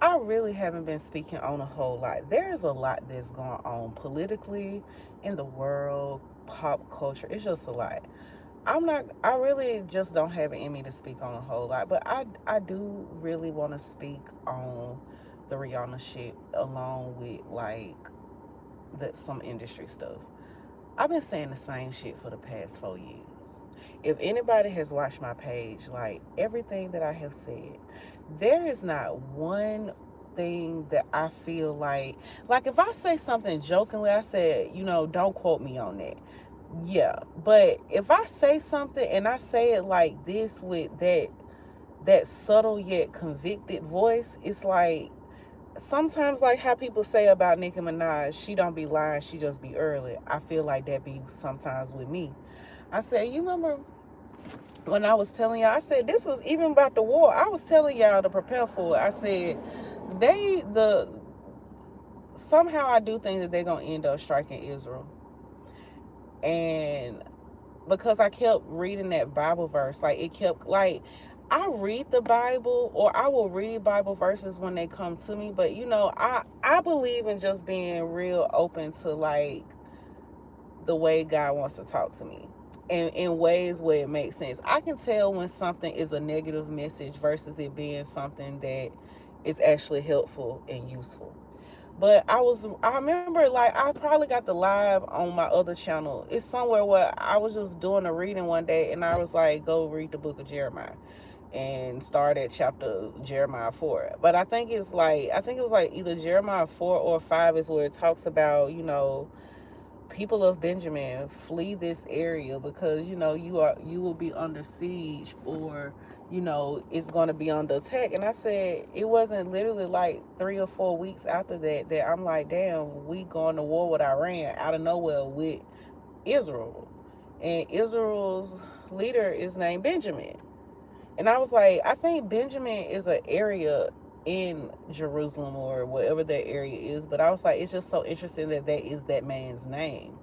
I really haven't been speaking on a whole lot. There is a lot that's going on politically in the world, pop culture. It's just a lot. I really just don't have it in me to speak on a whole lot, but I do really want to speak on the Rihanna shit along with like some industry stuff. I've been saying the same shit for the past 4 years. If anybody has watched my page, like everything that I have said, there is not one thing that I feel like if I say something jokingly, I said, don't quote me on that. Yeah, but if I say something and I say it like this with that subtle yet convicted voice, it's like sometimes like how people say about Nicki Minaj, she don't be lying, she just be early. I feel like that be sometimes with me. I said, you remember when I was telling y'all, I said this was even about the war. I was telling y'all to prepare for it. I said the somehow I do think that they're gonna end up striking Israel. And because I kept reading that Bible verse, like it kept like I read the Bible or I will read Bible verses when they come to me, but I believe in just being real open to like the way God wants to talk to me. And in ways where it makes sense. I can tell when something is a negative message versus it being something that is actually helpful and useful. But I remember like I probably got the live on my other channel. It's somewhere where I was just doing a reading one day and I was like, go read the book of Jeremiah and start at chapter Jeremiah 4. But I think it was like either Jeremiah 4 or 5 is where it talks about, people of Benjamin, flee this area because you will be under siege, or it's going to be under attack. And I said it wasn't literally like 3 or 4 weeks after that I'm like, damn, we going to war with Iran out of nowhere with Israel, and Israel's leader is named Benjamin. And I was like, I think Benjamin is an area in Jerusalem or whatever that area is. But I was like, it's just so interesting that that is that man's name.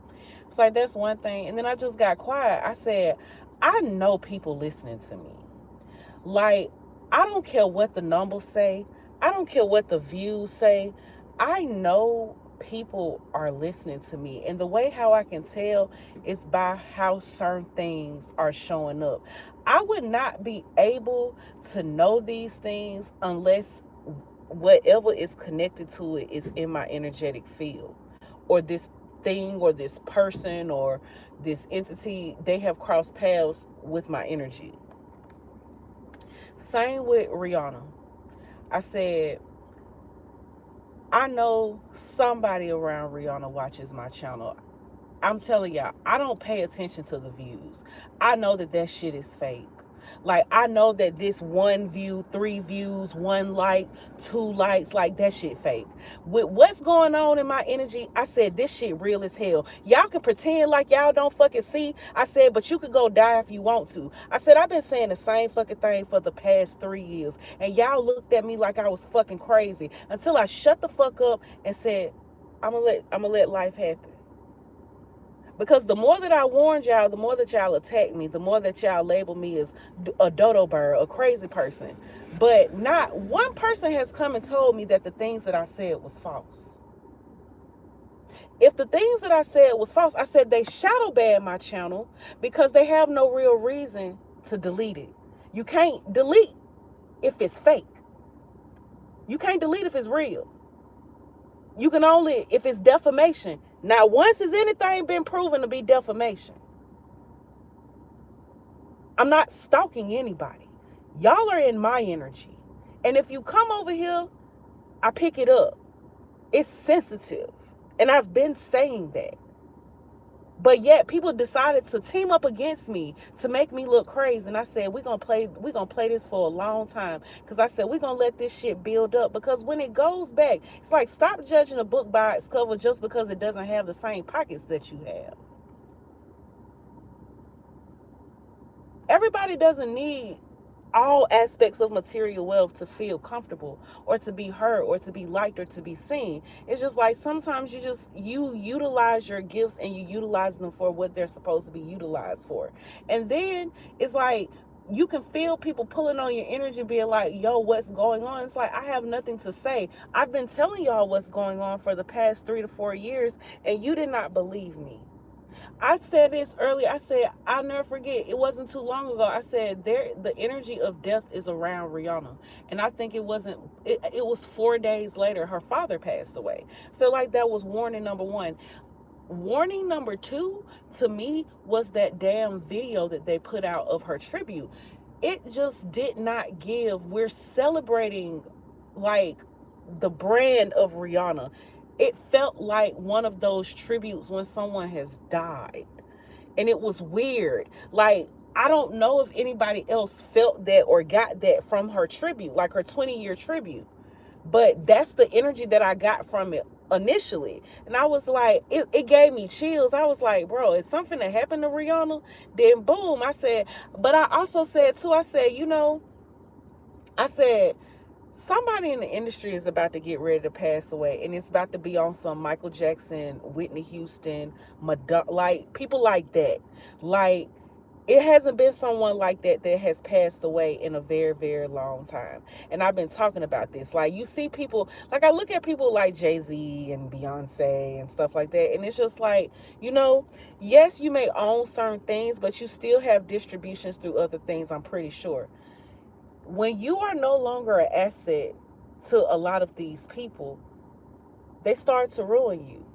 It's like, that's one thing. And then I just got quiet. I said, I know people listening to me. Like, I don't care what the numbers say. I don't care what the views say. I know people are listening to me. And the way how I can tell is by how certain things are showing up. I would not be able to know these things unless whatever is connected to it is in my energetic field, or this thing or this person or this entity, they have crossed paths with my energy. Same with Rihanna. I said, I know somebody around Rihanna watches my channel. I'm telling y'all, I don't pay attention to the views. I know that that shit is fake. Like, I know that this 1 view, 3 views, 1 like, 2 likes, like that shit fake. With what's going on in my energy, I said this shit real as hell. Y'all can pretend like y'all don't fucking see. I said, but you could go die if you want to. I said, I've been saying the same fucking thing for the past 3 years. And y'all looked at me like I was fucking crazy until I shut the fuck up and said, I'm gonna let life happen. Because the more that I warned y'all, the more that y'all attacked me, the more that y'all labeled me as a dodo bird, a crazy person. But not one person has come and told me that the things that I said was false. If the things that I said was false, I said they shadow ban my channel because they have no real reason to delete it. You can't delete if it's fake. You can't delete if it's real. You can only if it's defamation. Now, once has anything been proven to be defamation? I'm not stalking anybody. Y'all are in my energy. And if you come over here, I pick it up. It's sensitive. And I've been saying that. But yet people decided to team up against me to make me look crazy. And I said, we're gonna play this for a long time. Because I said, we're gonna let this shit build up. Because when it goes back, it's like, stop judging a book by its cover just because it doesn't have the same pockets that you have. Everybody doesn't need all aspects of material wealth to feel comfortable or to be heard or to be liked or to be seen. It's just like sometimes you utilize your gifts and you utilize them for what they're supposed to be utilized for. And then it's like you can feel people pulling on your energy, being like, yo, what's going on? It's like, I have nothing to say. I've been telling y'all what's going on for the past 3 to 4 years, and you did not believe me. I said this earlier. I said, I'll never forget. It wasn't too long ago. I said, the energy of death is around Rihanna. And I think it was 4 days later, her father passed away. I feel like that was warning number one. Warning number two, to me, was that damn video that they put out of her tribute. It just did not give. We're celebrating, like, the brand of Rihanna. It felt like one of those tributes when someone has died. And it was weird. Like, I don't know if anybody else felt that or got that from her tribute, like her 20-year tribute. But that's the energy that I got from it initially. And I was like, it gave me chills. I was like, bro, is something that happened to Rihanna? Then boom, I said, but I also said too, I said, I said, somebody in the industry is about to get ready to pass away, and it's about to be on some Michael Jackson, Whitney Houston, Madonna, like people like that. Like, it hasn't been someone like that that has passed away in a very, very long time. And I've been talking about this. Like, you see people, like, I look at people like Jay-Z and Beyonce and stuff like that, and it's just like, yes, you may own certain things, but you still have distributions through other things, I'm pretty sure. When you are no longer an asset to a lot of these people, they start to ruin you.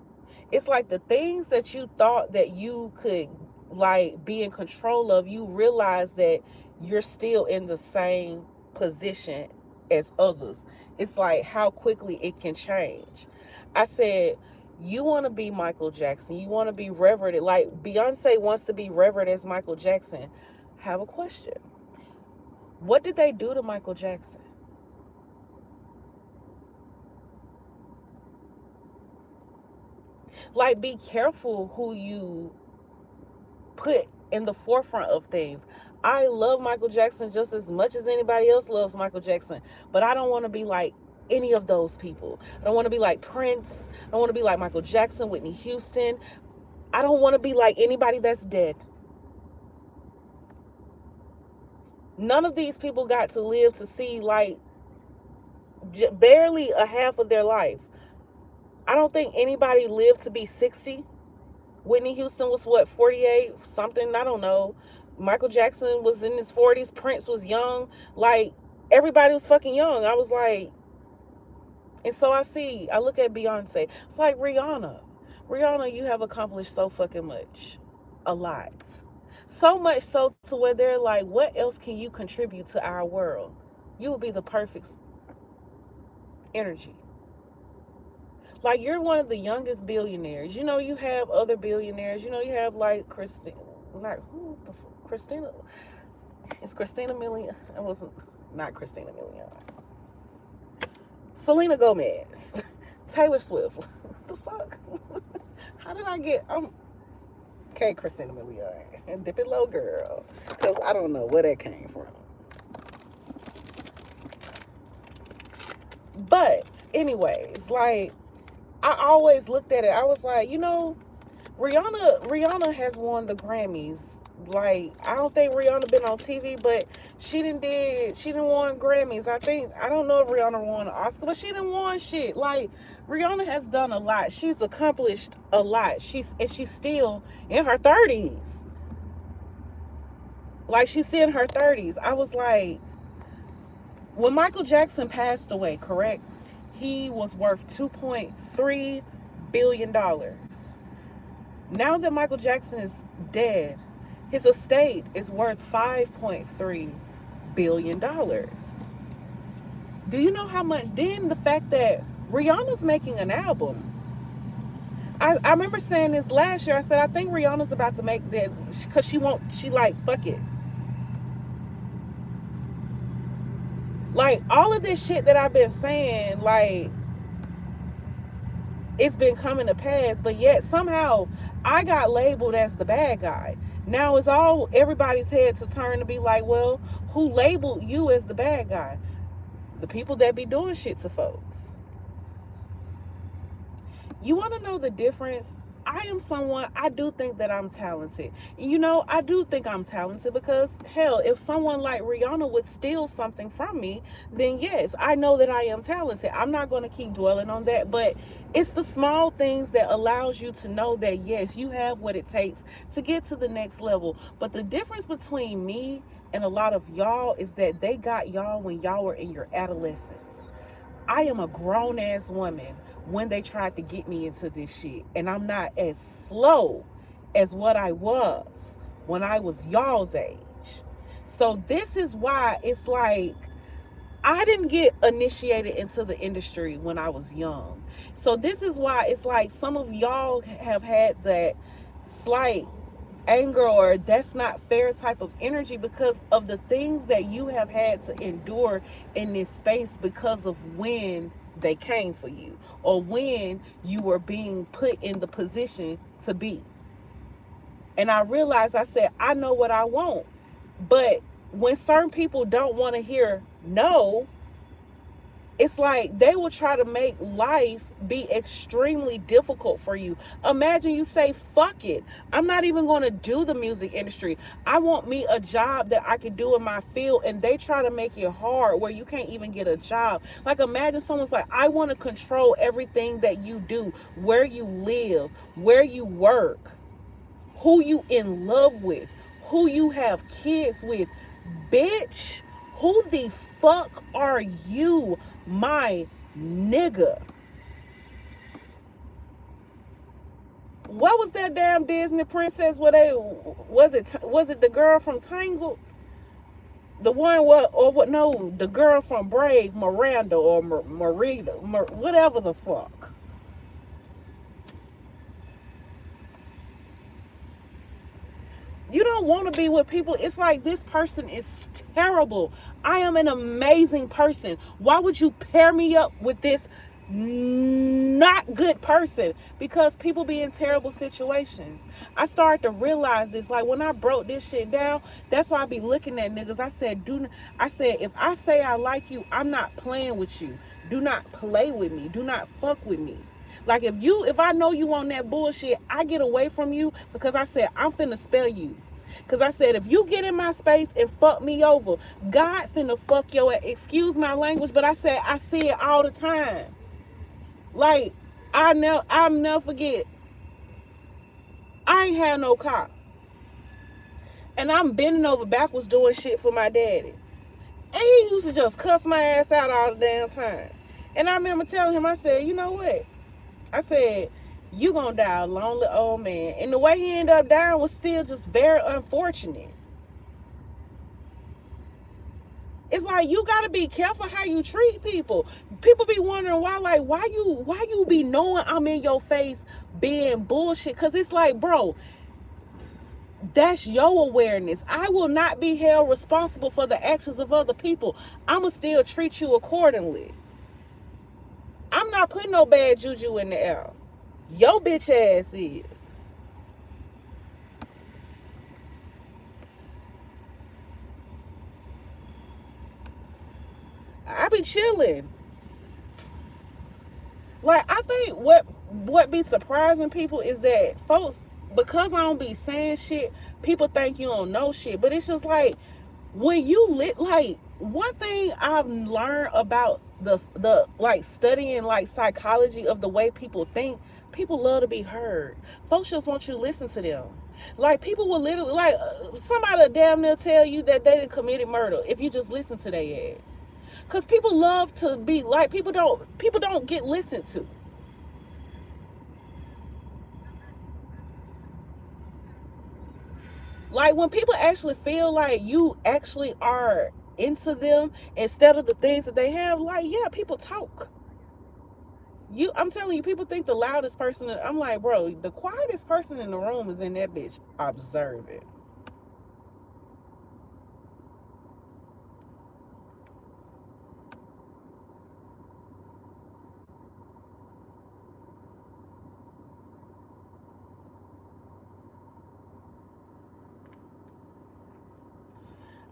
It's like the things that you thought that you could, like, be in control of, you realize that you're still in the same position as others. It's like how quickly it can change. I said, you want to be Michael Jackson, you want to be revered, like Beyonce wants to be revered as Michael Jackson. I have a question. What did they do to Michael Jackson? Like, be careful who you put in the forefront of things. I love Michael Jackson just as much as anybody else loves Michael Jackson, but I don't want to be like any of those people. I don't want to be like Prince. I don't want to be like Michael Jackson, Whitney Houston. I don't want to be like anybody that's dead. None of these people got to live to see, like, barely a half of their life. I don't think anybody lived to be 60. Whitney Houston was, what, 48 something? I don't know. Michael Jackson was in his 40s. Prince was young. Like, everybody was fucking young. I was like, and so I look at Beyonce. It's like, Rihanna, you have accomplished so fucking much. A lot. So much so to where they're like, what else can you contribute to our world? You would be the perfect energy. Like, you're one of the youngest billionaires. You have other billionaires. You have, like, Christina. It's Christina Milian. It wasn't, not Christina Milian. Selena Gomez. Taylor Swift. What the fuck? How did I get, okay, Christina Milian. And Dip It Low Girl. Because I don't know where that came from. But, anyways, like, I always looked at it. I was like, Rihanna has won the Grammys. Like, I don't think Rihanna been on TV, but she didn't won Grammys. I don't know if Rihanna won an Oscar, but she didn't won shit. Like, Rihanna has done a lot. She's accomplished a lot. She's still in her 30s. Like, she's still in her 30s. I was like, when Michael Jackson passed away, correct? He was worth $2.3 billion. Now that Michael Jackson is dead, his estate is worth $5.3 billion. Do you know how much? Then the fact that Rihanna's making an album. I remember saying this last year. I said, I think Rihanna's about to make that because she like, fuck it. Like, all of this shit that I've been saying, like, it's been coming to pass, but yet somehow I got labeled as the bad guy. Now it's all everybody's head to turn to be like, well, who labeled you as the bad guy? The people that be doing shit to folks. You want to know the difference? I am someone, I do think that I'm talented. You know, I do think I'm talented because, hell, if someone like Rihanna would steal something from me, then yes, I know that I am talented. I'm not going to keep dwelling on that, but it's the small things that allows you to know that, yes, you have what it takes to get to the next level. But the difference between me and a lot of y'all is that they got y'all when y'all were in your adolescence. I am a grown ass woman when they tried to get me into this shit. And I'm not as slow as what I was when I was y'all's age. So this is why it's like I didn't get initiated into the industry when I was young. So this is why it's like some of y'all have had that slight anger or that's not fair type of energy because of the things that you have had to endure in this space because of when they came for you or when you were being put in the position to be. And I realized, I said, I know what I want. But when certain people don't want to hear no, it's like they will try to make life be extremely difficult for you. Imagine you say, fuck it. I'm not even going to do the music industry. I want me a job that I can do in my field. And they try to make it hard where you can't even get a job. Like imagine someone's like, I want to control everything that you do, where you live, where you work, who you in love with, who you have kids with. Bitch, who the fuck are you, my nigga? What was that damn Disney princess where they was it the girl from Tangled? The one what or what no, the girl from Brave, Miranda or Marita, whatever the fuck. You don't want to be with people. It's like this person is terrible. I am an amazing person. Why would you pair me up with this not good person? Because people be in terrible situations. I started to realize this. Like when I broke this shit down, that's why I be looking at niggas. I said, if I say I like you, I'm not playing with you. Do not play with me. Do not fuck with me. Like if I know you on that bullshit, I get away from you because I said I'm finna spell you. Cause I said if you get in my space and fuck me over, God finna fuck your ass. Excuse my language, but I said I see it all the time. Like I'll never forget. I ain't had no cop, and I'm bending over backwards doing shit for my daddy, and he used to just cuss my ass out all the damn time. And I remember telling him, I said, you know what? I said, you gonna die a lonely old man. And the way he ended up dying was still just very unfortunate. It's like you gotta be careful how you treat people. People be wondering why you be knowing I'm in your face being bullshit. Cause it's like, bro, that's your awareness. I will not be held responsible for the actions of other people. I'ma still treat you accordingly. I'm not putting no bad juju in the air. Your bitch ass is. I be chilling. Like I think what be surprising people is that folks, because I don't be saying shit, people think you don't know shit. But it's just like when you like one thing I've learned about the like studying like psychology of the way people think, people love to be heard. Folks just want you to listen to them. Like people will literally like somebody damn near tell you that they done committed murder if you just listen to their ass. Cause people love to be like people don't get listened to. Like when people actually feel like you actually are into them instead of the things that they have, like yeah, people talk. I'm telling you, people think the loudest person. I'm like, bro, the quietest person in the room is in that bitch observing.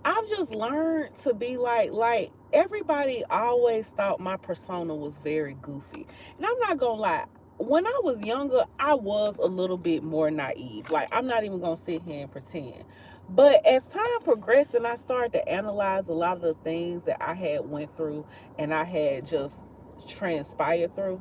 I've just learned to be like everybody always thought my persona was very goofy. And I'm not gonna lie. when I was younger, I was a little bit more naive. Like, I'm not even gonna sit here and pretend. But as time progressed and I started to analyze a lot of the things that I had went through and I had just transpired through,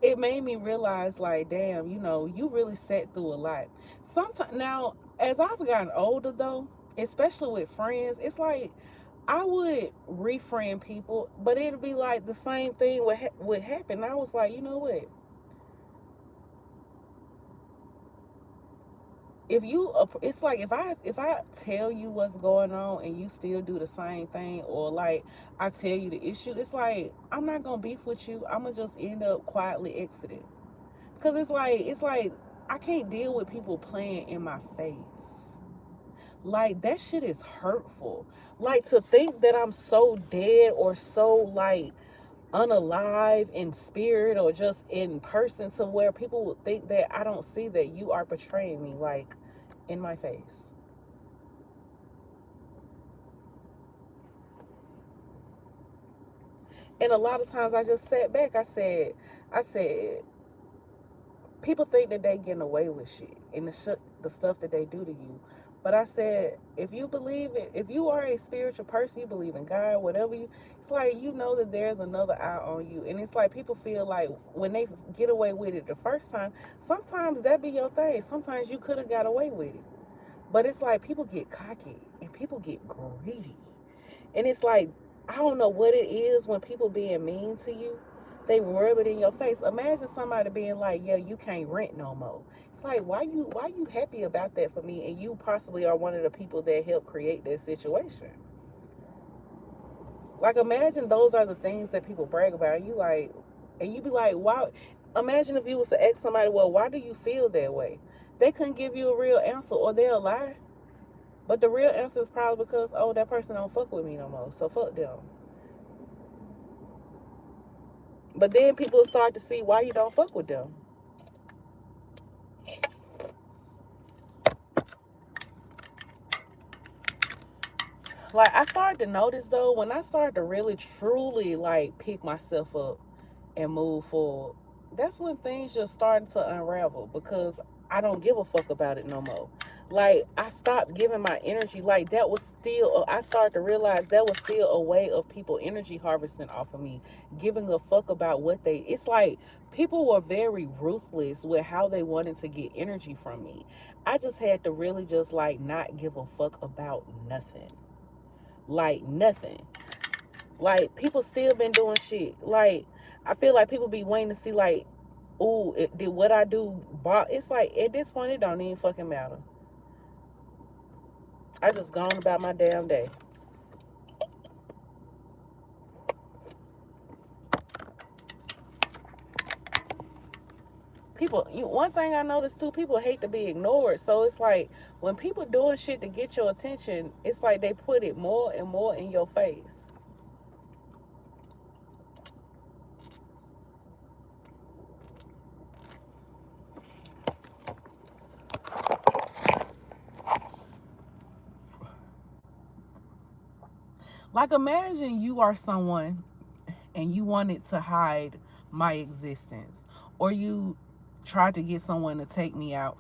it made me realize, like, damn, you really sat through a lot. Sometimes now, as I've gotten older though, especially with friends, it's like I would refriend people, but it'd be like the same thing would happen. I was like, you know what? If you, it's like if I tell you what's going on and you still do the same thing, or like I tell you the issue, it's like I'm not gonna beef with you. I'm gonna just end up quietly exiting, because it's like I can't deal with people playing in my face. Like, that shit is hurtful. Like, to think that I'm so dead or so like unalive in spirit or just in person, to where people would think that I don't see that you are betraying me, like, in my face. And a lot of times I just sat back. I said, people think that they getting away with shit and the stuff that they do to you. But I said, if you believe it, if you are a spiritual person, you believe in God, whatever it's like, that there's another eye on you. And it's like people feel like when they get away with it the first time, sometimes that be your thing. Sometimes you could have got away with it. But it's like people get cocky and people get greedy. And it's like, I don't know what it is when people being mean to you. They rub it in your face. Imagine somebody being like, "Yeah, you can't rent no more." It's like, why you happy about that for me? And you possibly are one of the people that helped create that situation. Like, imagine those are the things that people brag about. And you like, and you be like, why? Imagine if you was to ask somebody, well, why do you feel that way? They couldn't give you a real answer, or they'll lie. But the real answer is probably because, oh, that person don't fuck with me no more, so fuck them. But then people start to see why you don't fuck with them. Like, I started to notice though, when I started to really truly like pick myself up and move forward, that's when things just started to unravel, because I don't give a fuck about it no more. Like, I stopped giving my energy. Like, that was still, I started to realize that was still a way of people energy harvesting off of me, giving a fuck about it's like people were very ruthless with how they wanted to get energy from me. I just had to really just like not give a fuck about nothing. Like, nothing. Like, people still been doing shit. Like, I feel like people be waiting to see, like, ooh, did what I do, but it's like, at this point, it don't even fucking matter. I just gone about my damn day. One thing I noticed too, people hate to be ignored. So it's like, when people doing shit to get your attention, it's like they put it more and more in your face. Like, imagine you are someone and you wanted to hide my existence, or you tried to get someone to take me out,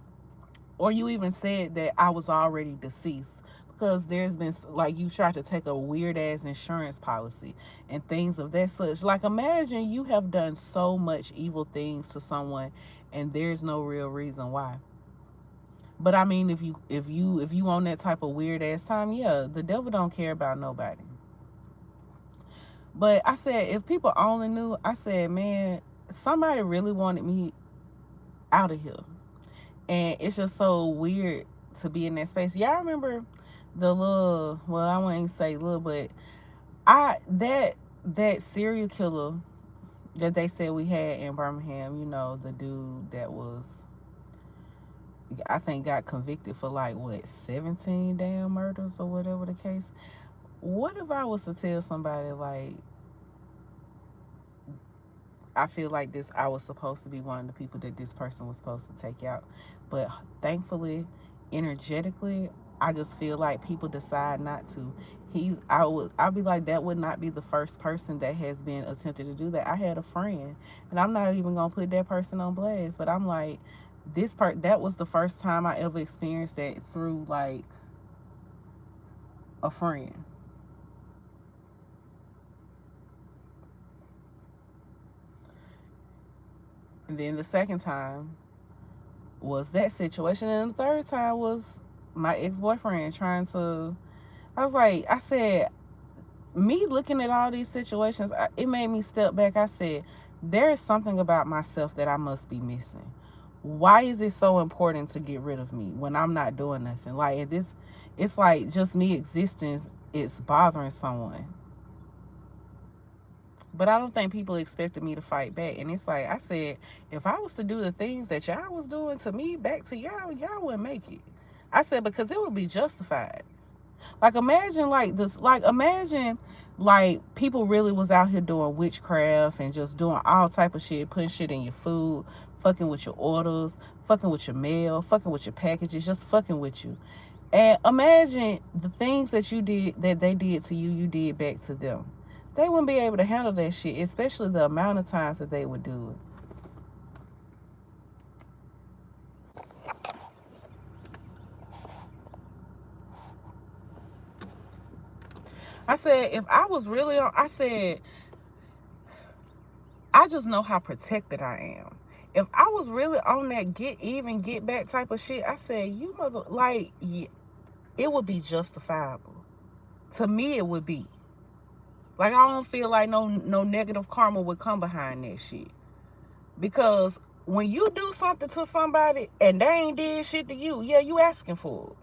or you even said that I was already deceased, because there's been, like, you tried to take a weird ass insurance policy and things of that such. Like, imagine you have done so much evil things to someone and there's no real reason why. But I mean, if you on that type of weird ass time, yeah, the devil don't care about nobody. But I said, if people only knew, I said, man, somebody really wanted me out of here. And it's just so weird to be in that space. Y'all remember the little, well, I wouldn't say little, but that serial killer that they said we had in Birmingham, the dude that was, I think, got convicted for like what, 17 damn murders or whatever the case. What if I was to tell somebody, like, I feel like I was supposed to be one of the people that this person was supposed to take out, but thankfully, energetically, I just feel like people decide not to. I'll be like, that would not be the first person that has been attempted to do that. I had a friend, and I'm not even gonna put that person on blast, but I'm like, that was the first time I ever experienced that through like a friend. And then the second time was that situation, and the third time was my ex-boyfriend trying to. I said, me looking at all these situations, it made me step back. I said, there is something about myself that I must be missing. Why is it so important to get rid of me when I'm not doing nothing? Like this, it's like just me existence is bothering someone. But I don't think people expected me to fight back. And it's like I said, if I was to do the things that y'all was doing to me back to y'all wouldn't make it. I said, because it would be justified. Like imagine like this, like imagine like people really was out here doing witchcraft and just doing all type of shit, putting shit in your food, fucking with your orders, fucking with your mail, fucking with your packages, just fucking with you. And imagine the things that you did, that they did to you, you did back to them. They wouldn't be able to handle that shit, especially the amount of times that they would do it. I said, if I was really on, I said, I just know how protected I am. If I was really on that get even, get back type of shit, I said, you mother, like, yeah, it would be justifiable. To me, it would be. Like, I don't feel like no negative karma would come behind that shit. Because when you do something to somebody and they ain't did shit to you, yeah, you asking for it.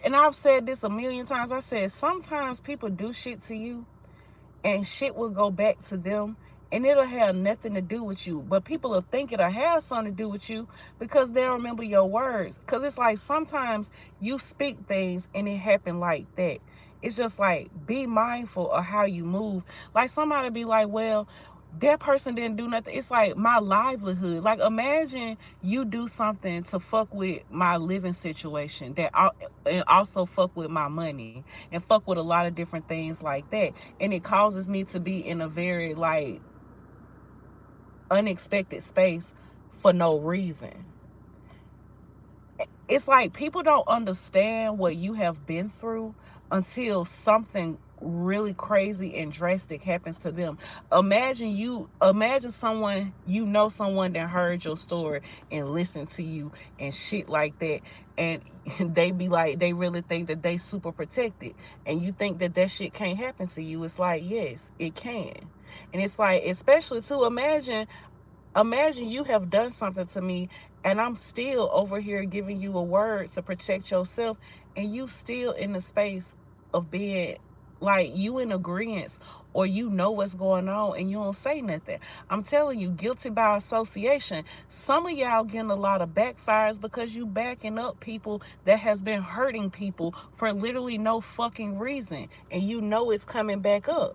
And I've said this a million times. I said sometimes people do shit to you and shit will go back to them and it'll have nothing to do with you. But people will think it'll have something to do with you because they'll remember your words. Because it's like sometimes you speak things and it happened like that. It's just like, be mindful of how you move. Like somebody be like, well, that person didn't do nothing. It's like my livelihood. Like imagine you do something to fuck with my living situation and also fuck with my money and fuck with a lot of different things like that. And it causes me to be in a very like unexpected space for no reason. It's like people don't understand what you have been through until something really crazy and drastic happens to them. Imagine someone, someone that heard your story and listened to you and shit like that, and they be like, they really think that they super protected, and you think that that shit can't happen to you. It's like, yes, it can. And it's like, especially to imagine you have done something to me and I'm still over here giving you a word to protect yourself, and you still in the space of being like, you in agreement, or you know what's going on and you don't say nothing. I'm telling you, guilty by association. Some of y'all getting a lot of backfires because you backing up people that has been hurting people for literally no fucking reason, and you know it's coming back up.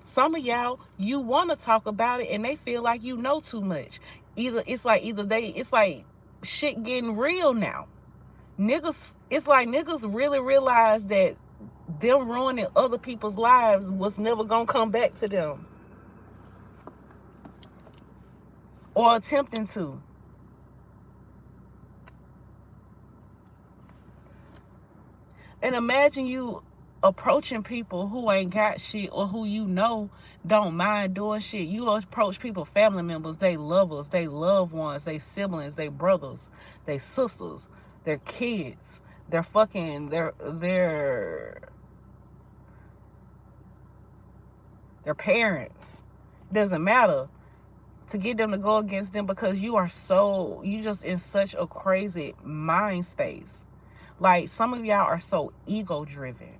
Some of y'all, you want to talk about it and they feel like you know too much. It's like shit getting real now. It's like niggas really realize that them ruining other people's lives was never gonna come back to them, or attempting to. And imagine you approaching people who ain't got shit, or who don't mind doing shit. You approach people, family members, they lovers, they loved ones, they siblings, they brothers, they sisters, their kids, their fucking their parents. Doesn't matter, to get them to go against them because you just in such a crazy mind space. Like some of y'all are so ego driven.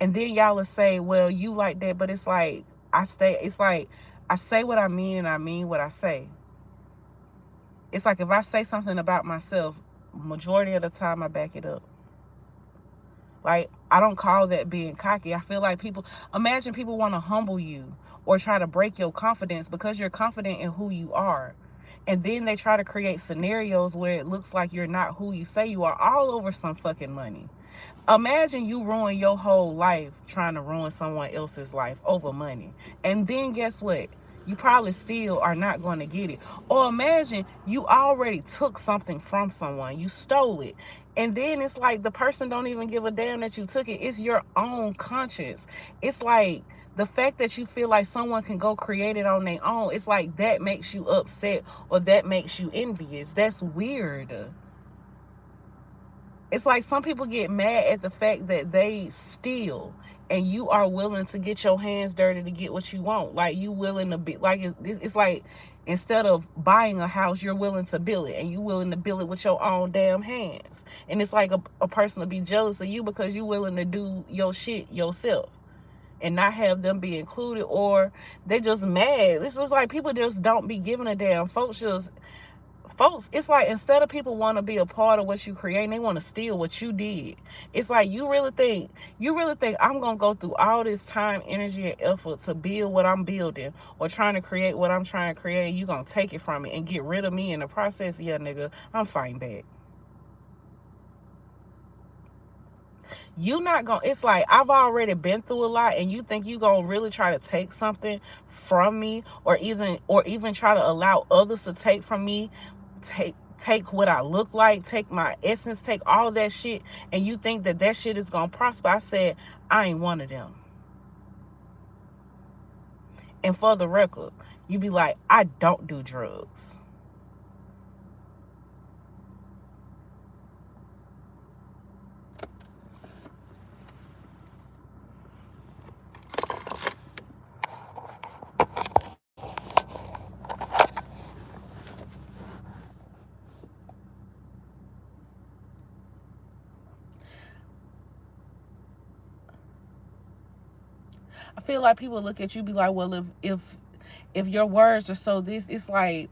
And then y'all will say, well, you like that, but it's like I say what I mean and I mean what I say. It's like if I say something about myself, majority of the time I back it up. Like, I don't call that being cocky. I feel like imagine people want to humble you or try to break your confidence because you're confident in who you are. And then they try to create scenarios where it looks like you're not who you say you are, all over some fucking money. Imagine you ruin your whole life trying to ruin someone else's life over money. And then guess what? You probably still are not going to get it. Or imagine you already took something from someone. You stole it. And then it's like the person don't even give a damn that you took it. It's your own conscience. It's like the fact that you feel like someone can go create it on their own. It's like that makes you upset or that makes you envious. That's weird. It's like some people get mad at the fact that they steal and you are willing to get your hands dirty to get what you want. Like you willing to be like, it's like instead of buying a house, you're willing to build it, and you willing to build it with your own damn hands. And it's like a person to be jealous of you because you willing to do your shit yourself and not have them be included, or they just mad. It's just like people just don't be giving a damn. Folks, it's like instead of people want to be a part of what you create, they want to steal what you did. It's like you really think I'm gonna go through all this time, energy, and effort to build what I'm building or trying to create what I'm trying to create, and you gonna take it from me and get rid of me in the process? Yeah, nigga, I'm fighting back. You not gonna, it's like I've already been through a lot, and you think you gonna really try to take something from me, or even try to allow others to take from me, take what I look like, take my essence, take all that shit, and you think that shit is gonna prosper? I said I ain't one of them. And for the record, you be like, I don't do drugs. I feel like people look at you, be like, well, if your words are so this, it's like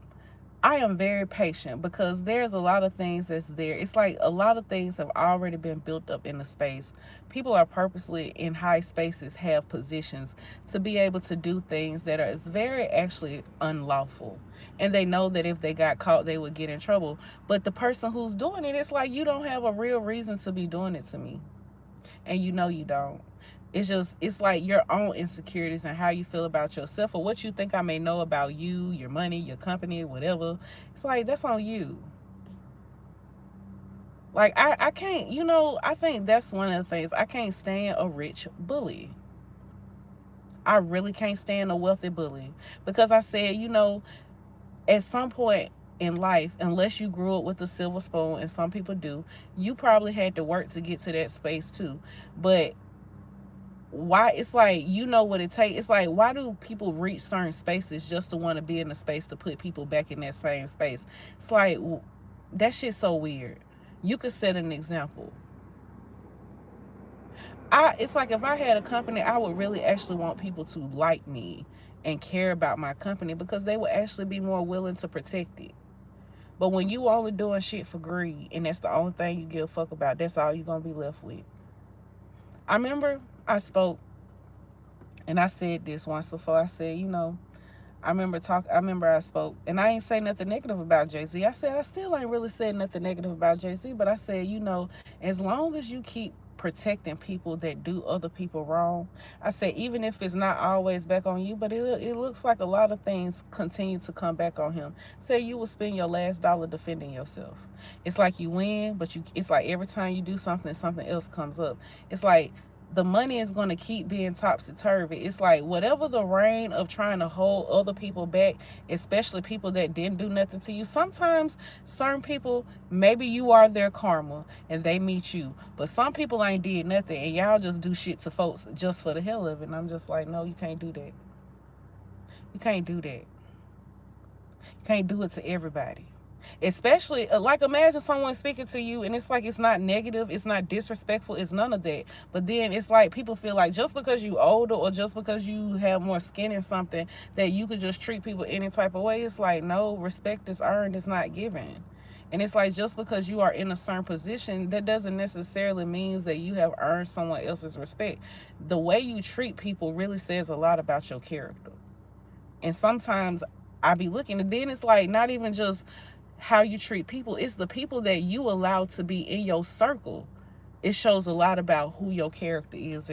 I am very patient because there's a lot of things that's there. It's like a lot of things have already been built up in the space. People are purposely in high spaces, have positions to be able to do things that are very actually unlawful. And they know that if they got caught, they would get in trouble. But the person who's doing it, it's like you don't have a real reason to be doing it to me. And you know you don't. It's like your own insecurities and how you feel about yourself, or what you think I may know about you, your money, your company, whatever. It's like that's on you. Like I can't, I think that's one of the things. I can't stand a rich bully. I really can't stand a wealthy bully, because I said, at some point in life, unless you grew up with a silver spoon, and some people do, you probably had to work to get to that space too. But why, it's like, what it takes. It's like, why do people reach certain spaces just to want to be in a space to put people back in that same space? It's like, that shit's so weird. You could set an example. It's like if I had a company, I would really actually want people to like me and care about my company, because they would actually be more willing to protect it. But when you only doing shit for greed, and that's the only thing you give a fuck about, that's all you're gonna be left with. I remember I spoke, and I said this once before. I said, I remember I spoke, and I ain't say nothing negative about Jay-Z. I said I still ain't really said nothing negative about Jay-Z, but I said, as long as you keep protecting people that do other people wrong, I said, even if it's not always back on you, but it looks like a lot of things continue to come back on him. Say you will spend your last dollar defending yourself. It's like you win, but it's like every time you do something, something else comes up. It's like the money is going to keep being topsy-turvy. It's like whatever the reign of trying to hold other people back, especially people that didn't do nothing to you. Sometimes certain people, maybe you are their karma and they meet you. But some people ain't did nothing, and y'all just do shit to folks just for the hell of it. And I'm just like, no, you can't do that. You can't do that. You can't do it to everybody. Especially, like, imagine someone speaking to you and it's like, it's not negative, it's not disrespectful, it's none of that. But then it's like people feel like just because you older or just because you have more skin in something, that you could just treat people any type of way. It's like, no, respect is earned, it's not given. And it's like, just because you are in a certain position, that doesn't necessarily mean that you have earned someone else's respect. The way you treat people really says a lot about your character. And sometimes I be looking. And then it's like not even just how you treat people, it's the people that you allow to be in your circle. It shows a lot about who your character is as